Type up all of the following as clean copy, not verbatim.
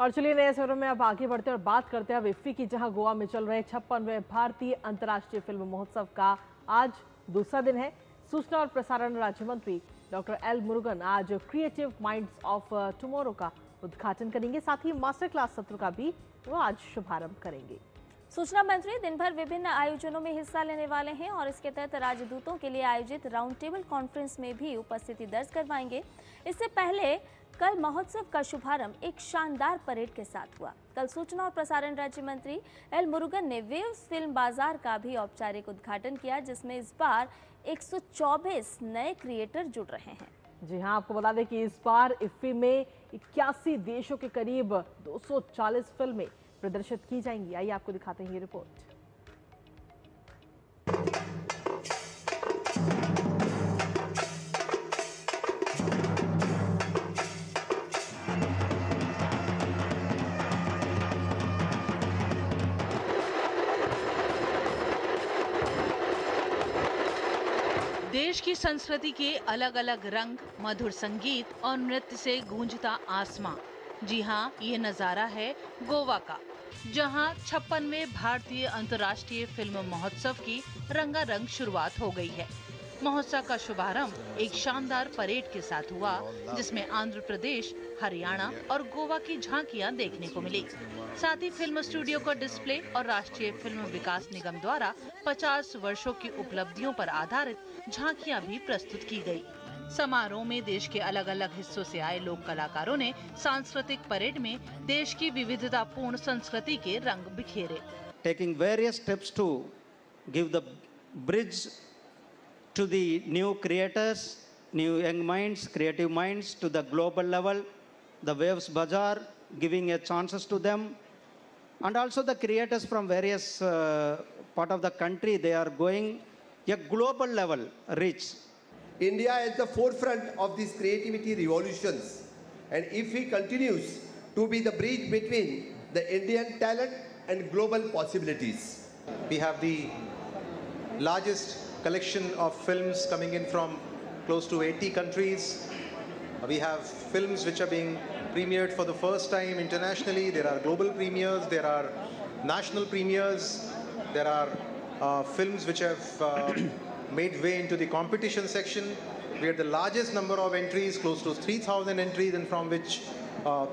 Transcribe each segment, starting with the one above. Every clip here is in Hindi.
और चलिए नए खबरों में अब आगे बढ़ते हैं और बात करते हैं अब इफ्फी की, जहां गोवा में चल रहे 56वें भारतीय अंतर्राष्ट्रीय फिल्म महोत्सव का आज दूसरा दिन है। सूचना और प्रसारण राज्य मंत्री डॉक्टर एल मुरुगन आज क्रिएटिव माइंड्स ऑफ टुमारो का उद्घाटन करेंगे। साथ ही मास्टर क्लास सत्र का भी वो आज शुभारंभ करेंगे। सूचना मंत्री दिन भर विभिन्न आयोजनों में हिस्सा लेने वाले हैं और इसके तहत राजदूतों के लिए आयोजित राउंड टेबल कॉन्फ्रेंस में भी उपस्थिति दर्ज करवाएंगे। इससे पहले कल महोत्सव का शुभारंभ एक शानदार परेड के साथ हुआ। कल सूचना और प्रसारण राज्य मंत्री एल मुरुगन ने वेव्स फिल्म बाजार का भी औपचारिक उद्घाटन किया, जिसमें इस बार 124 नए क्रिएटर जुड़ रहे हैं। जी हां, आपको बता दें कि इस बार इफ्फी में 81 देशों के करीब 240 फिल्में प्रदर्शित की जाएंगी। आइए आपको दिखाते हैं ये रिपोर्ट। देश की संस्कृति के अलग अलग रंग, मधुर संगीत और नृत्य से गूंजता आसमां। जी हाँ, ये नजारा है गोवा का, जहां 56वें भारतीय अंतर्राष्ट्रीय फिल्म महोत्सव की रंगारंग शुरुआत हो गई है। महोत्सव का शुभारंभ एक शानदार परेड के साथ हुआ, जिसमें आंध्र प्रदेश, हरियाणा और गोवा की झांकियां देखने को मिली। साथ ही फिल्म स्टूडियो का डिस्प्ले और राष्ट्रीय फिल्म विकास निगम द्वारा 50 वर्षों की उपलब्धियों पर आधारित झांकियां भी प्रस्तुत की गई। समारोह में देश के अलग अलग हिस्सों से आए लोक कलाकारों ने सांस्कृतिक परेड में देश की विविधतापूर्ण संस्कृति के रंग बिखेरे। Taking various steps to give the bridge to the new creators, new young minds, creative minds to the global level, the Waves Bazaar giving a chances to them, and also the creators from various part of the country, they are going a global level reach. India is the forefront of these creativity revolutions, and if he continues to be the bridge between the Indian talent and global possibilities. We have the largest collection of films coming in from close to 80 countries. We have films which are being premiered for the first time internationally. There are global premieres, there are national premieres, there are films which have made way into the competition section. We had the largest number of entries, close to 3,000 entries, and from which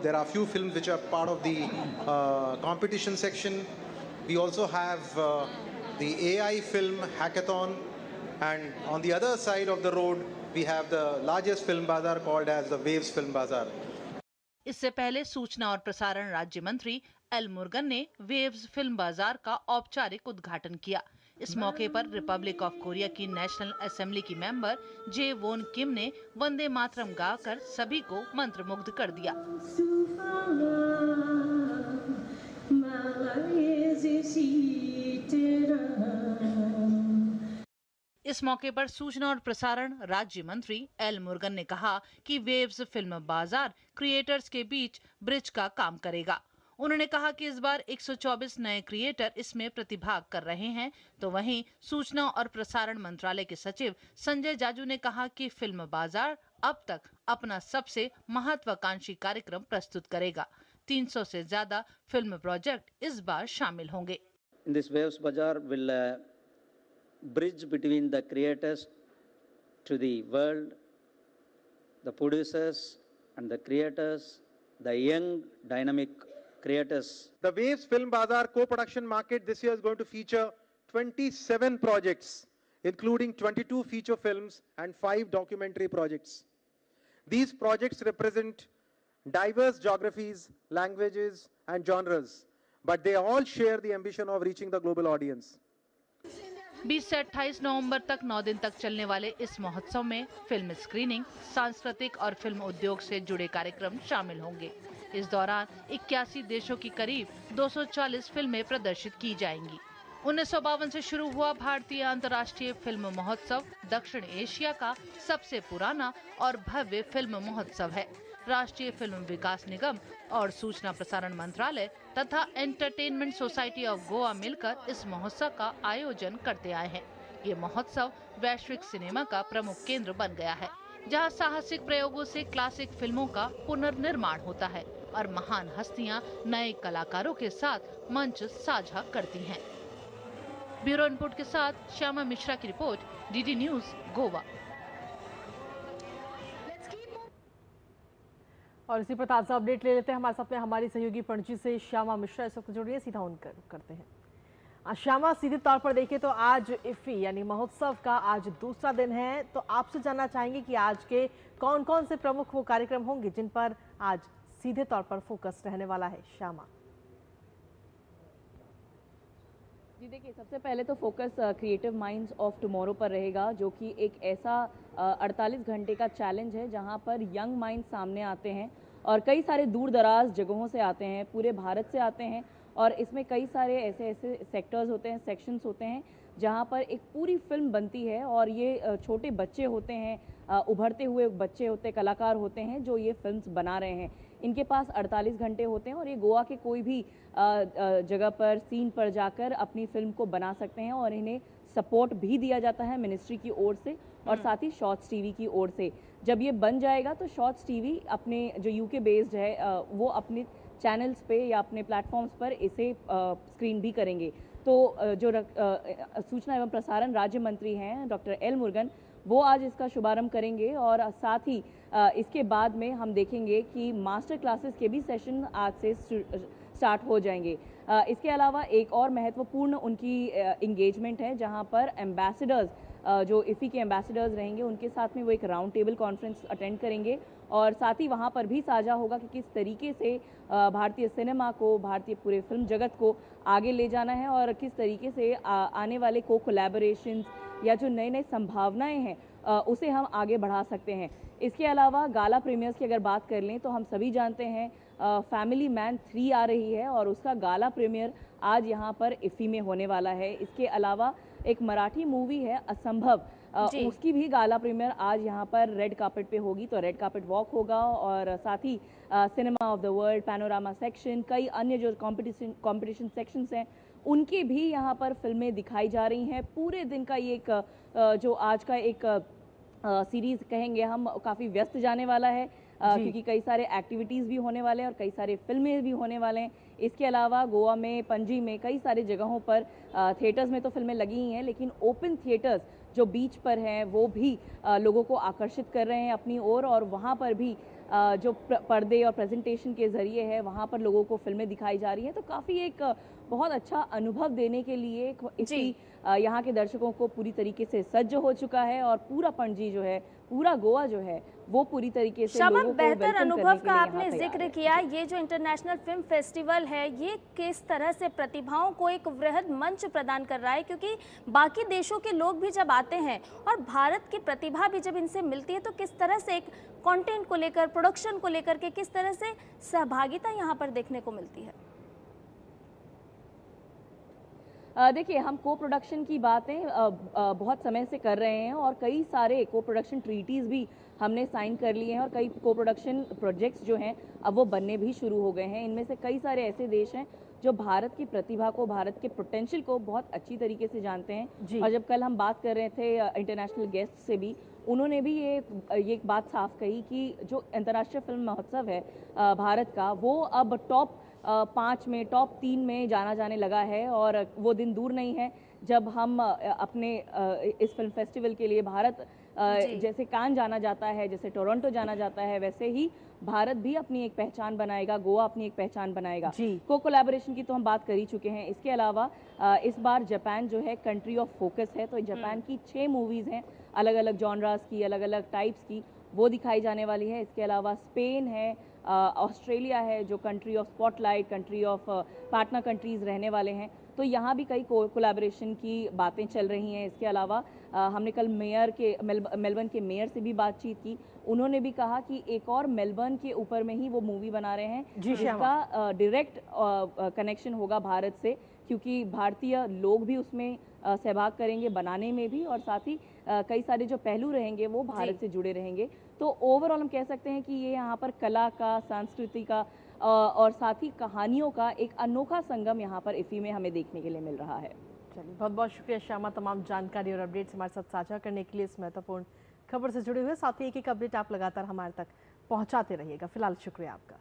there are few films which are part of the competition section. We also have the AI film hackathon, and on the other side of the road we have the largest film bazaar called as the Waves Film Bazaar. इससे पहले सूचना और प्रसारण राज्य मंत्री एल मुरुगन ने वेव्स फिल्म बाजार का औपचारिक उद्घाटन किया। इस मौके पर रिपब्लिक ऑफ कोरिया की नेशनल असेंबली की मेंबर जे वोन किम ने वंदे मातरम गाकर सभी को मंत्रमुग्ध कर दिया। इस मौके पर सूचना और प्रसारण राज्य मंत्री एल मुरुगन ने कहा कि वेव्स फिल्म बाजार क्रिएटर्स के बीच ब्रिज का काम करेगा। उन्होंने कहा कि इस बार 124 नए क्रिएटर इसमें प्रतिभाग कर रहे हैं। तो वहीं सूचना और प्रसारण मंत्रालय के सचिव संजय जाजू ने कहा कि फिल्म बाजार अब तक अपना सबसे महत्वाकांक्षी कार्यक्रम प्रस्तुत करेगा। 300 से ज्यादा फिल्म प्रोजेक्ट इस बार शामिल होंगे। This Waves Bazaar will bridge between the creators to the world, the producers and the creators, the young dynamic creators. The Waves Film Bazaar co-production market this year is going to feature 27 projects, including 22 feature films and 5 documentary projects. These projects represent diverse geographies, languages and genres, but they all share the ambition of reaching the global audience. 20 से 28 नवंबर तक 9 दिन तक चलने वाले इस महोत्सव में फिल्म स्क्रीनिंग, सांस्कृतिक और फिल्म उद्योग से जुड़े कार्यक्रम शामिल होंगे। इस दौरान 81 देशों की करीब 240 फिल्में प्रदर्शित की जाएंगी। 1952 से शुरू हुआ भारतीय अंतर्राष्ट्रीय फिल्म महोत्सव दक्षिण एशिया का सबसे पुराना और भव्य फिल्म महोत्सव है। राष्ट्रीय फिल्म विकास निगम और सूचना प्रसारण मंत्रालय तथा एंटरटेनमेंट सोसाइटी ऑफ गोवा मिलकर इस महोत्सव का आयोजन करते आए हैं। ये महोत्सव वैश्विक सिनेमा का प्रमुख केंद्र बन गया है, जहां साहसिक प्रयोगों से क्लासिक फिल्मों का पुनर्निर्माण होता है। और महान हस्तियां नए कलाकारों के साथ मंच साझा करती हैं। ब्यूरो इनपुट के साथ श्यामा मिश्रा की रिपोर्ट, डीडी न्यूज, गोवा। और इसी पर ताजा अपडेट ले लेते हैं। हमारे साथ में हमारी सहयोगी पणजी से श्यामा मिश्रा इस वक्त जुड़ी है, सीधा उनकर करते हैं। श्यामा, सीधे तौर पर देखें तो आज इफ्फी यानी महोत्सव का आज दूसरा दिन है, तो आपसे जानना चाहेंगे कि आज के कौन कौन से प्रमुख वो कार्यक्रम होंगे जिन पर आज सीधे तौर पर फोकस रहने वाला है। श्यामा जी देखिए, सबसे पहले तो focus creative minds of tomorrow पर रहेगा, जो कि एक ऐसा 48 घंटे का चैलेंज है जहां पर यंग माइंड सामने आते हैं और कई सारे दूर दराज जगहों से आते हैं, पूरे भारत से आते हैं। और इसमें कई सारे ऐसे सेक्टर्स होते हैं, सेक्शंस होते हैं जहां पर एक पूरी फिल्म बनती है। और ये छोटे बच्चे होते हैं, उभरते हुए बच्चे होते, कलाकार होते हैं जो ये फिल्म्स बना रहे हैं। इनके पास 48 घंटे होते हैं और ये गोवा के कोई भी जगह पर, सीन पर जाकर अपनी फिल्म को बना सकते हैं और इन्हें सपोर्ट भी दिया जाता है मिनिस्ट्री की ओर से और साथ ही शॉर्ट्स टीवी की ओर से। जब ये बन जाएगा तो शॉर्ट्स टीवी अपने जो यूके बेस्ड है वो अपने चैनल्स पे या अपने प्लेटफॉर्म्स पर इसे स्क्रीन भी करेंगे। तो जो सूचना एवं प्रसारण राज्य मंत्री हैं डॉक्टर एल मुरुगन, वो आज इसका शुभारंभ करेंगे और साथ ही इसके बाद में हम देखेंगे कि मास्टर क्लासेस के भी सेशन आज से स्टार्ट हो जाएंगे। इसके अलावा एक और महत्वपूर्ण उनकी इंगेजमेंट है जहां पर एम्बेसडर्स, जो इफ़ी के एम्बेसडर्स रहेंगे, उनके साथ में वो एक राउंड टेबल कॉन्फ्रेंस अटेंड करेंगे और साथ ही वहाँ पर भी साझा होगा कि किस तरीके से भारतीय सिनेमा को, भारतीय पूरे फिल्म जगत को आगे ले जाना है और किस तरीके से आने वाले कोलैबोरेशंस या जो नए नए संभावनाएं हैं उसे हम आगे बढ़ा सकते हैं। इसके अलावा गाला प्रीमियर्स की अगर बात कर लें तो हम सभी जानते हैं फैमिली मैन 3 आ रही है और उसका गाला प्रीमियर आज यहाँ पर इफ़ी में होने वाला है। इसके अलावा एक मराठी मूवी है असंभव, उसकी भी गाला प्रीमियर आज यहाँ पर रेड कार्पेट पे होगी। तो रेड कार्पेट वॉक होगा और साथ ही cinema of the world, panorama section, कई अन्य जो कंपटीशन सेक्शंस हैं उनकी भी यहाँ पर फिल्में दिखाई जा रही हैं। पूरे दिन का ये एक जो आज का एक सीरीज़ कहेंगे हम, काफ़ी व्यस्त जाने वाला है क्योंकि कई सारे एक्टिविटीज़ भी होने वाले हैं और कई सारे फिल्में भी होने वाले हैं। इसके अलावा गोवा में, पणजी में कई सारे जगहों पर थिएटर्स में तो फिल्में लगी ही हैं, लेकिन ओपन थिएटर्स जो बीच पर हैं वो भी लोगों को आकर्षित कर रहे हैं अपनी ओर और वहाँ पर भी जो पर्दे और प्रेजेंटेशन के ज़रिए है वहाँ पर लोगों को फिल्में दिखाई जा रही हैं। तो काफ़ी एक बहुत अच्छा अनुभव देने के लिए इसी यहाँ के दर्शकों को पूरी तरीके से सज्ज हो चुका है और पूरा पणजी जो है, पूरा गोवा जो है वो पूरी तरीके से श्यामा, बेहतर अनुभव का आपने जिक्र किया। ये जो इंटरनेशनल फिल्म फेस्टिवल है ये किस तरह से प्रतिभाओं को एक वृहद मंच प्रदान कर रहा है, क्योंकि बाकी देशों के लोग भी जब आते हैं और भारत की प्रतिभा भी जब इनसे मिलती है तो किस तरह से एक कंटेंट को लेकर, प्रोडक्शन को लेकर के किस तरह से सहभागिता यहाँ पर देखने को मिलती है। देखिए, हम को प्रोडक्शन की बातें बहुत समय से कर रहे हैं और कई सारे को प्रोडक्शन ट्रीटीज़ भी हमने साइन कर लिए हैं और कई को प्रोडक्शन प्रोजेक्ट्स जो हैं अब वो बनने भी शुरू हो गए हैं। इनमें से कई सारे ऐसे देश हैं जो भारत की प्रतिभा को, भारत के पोटेंशियल को बहुत अच्छी तरीके से जानते हैं। और जब कल हम बात कर रहे थे इंटरनेशनल गेस्ट से भी, उन्होंने भी ये एक बात साफ कही कि जो अंतर्राष्ट्रीय फिल्म महोत्सव है भारत का, वो अब टॉप 5 में, टॉप 3 में जाना जाने लगा है और वो दिन दूर नहीं है जब हम अपने इस फिल्म फेस्टिवल के लिए भारत जैसे कान जाना जाता है, जैसे टोरंटो जाना जाता है, वैसे ही भारत भी अपनी एक पहचान बनाएगा, गोवा अपनी एक पहचान बनाएगा। कोलैबोरेशन की तो हम बात कर ही चुके हैं। इसके अलावा इस बार जापान जो है कंट्री ऑफ फोकस है, तो जापान की 6 मूवीज़ हैं अलग अलग जॉनरास की, अलग अलग टाइप्स की, वो दिखाई जाने वाली है। इसके अलावा स्पेन है, ऑस्ट्रेलिया है जो country of spotlight, country of partner countries रहने वाले हैं। तो यहाँ भी कई कोलैबोरेशन की बातें चल रही हैं। इसके अलावा हमने कल मेलबर्न के मेयर से भी बातचीत की। उन्होंने भी कहा कि एक और मेलबर्न के ऊपर में ही वो मूवी बना रहे हैं जिसका डायरेक्ट कनेक्शन होगा भारत से, क्योंकि भारतीय लोग भी उसमें सहभाग करेंगे बनाने में भी और साथ ही कई सारे जो पहलू रहेंगे वो भारत से जुड़े रहेंगे। तो ओवरऑल हम कह सकते हैं कि ये यहाँ पर कला का, संस्कृति का और साथ ही कहानियों का एक अनोखा संगम यहाँ पर इफ़ी में हमें देखने के लिए मिल रहा है। चलिए, बहुत बहुत शुक्रिया श्यामा, तमाम जानकारी और अपडेट्स हमारे साथ साझा करने के लिए, इस महत्वपूर्ण खबर से जुड़े हुए। साथ ही एक अपडेट आप लगातार हमारे तक पहुँचाते रहिएगा। फिलहाल शुक्रिया आपका।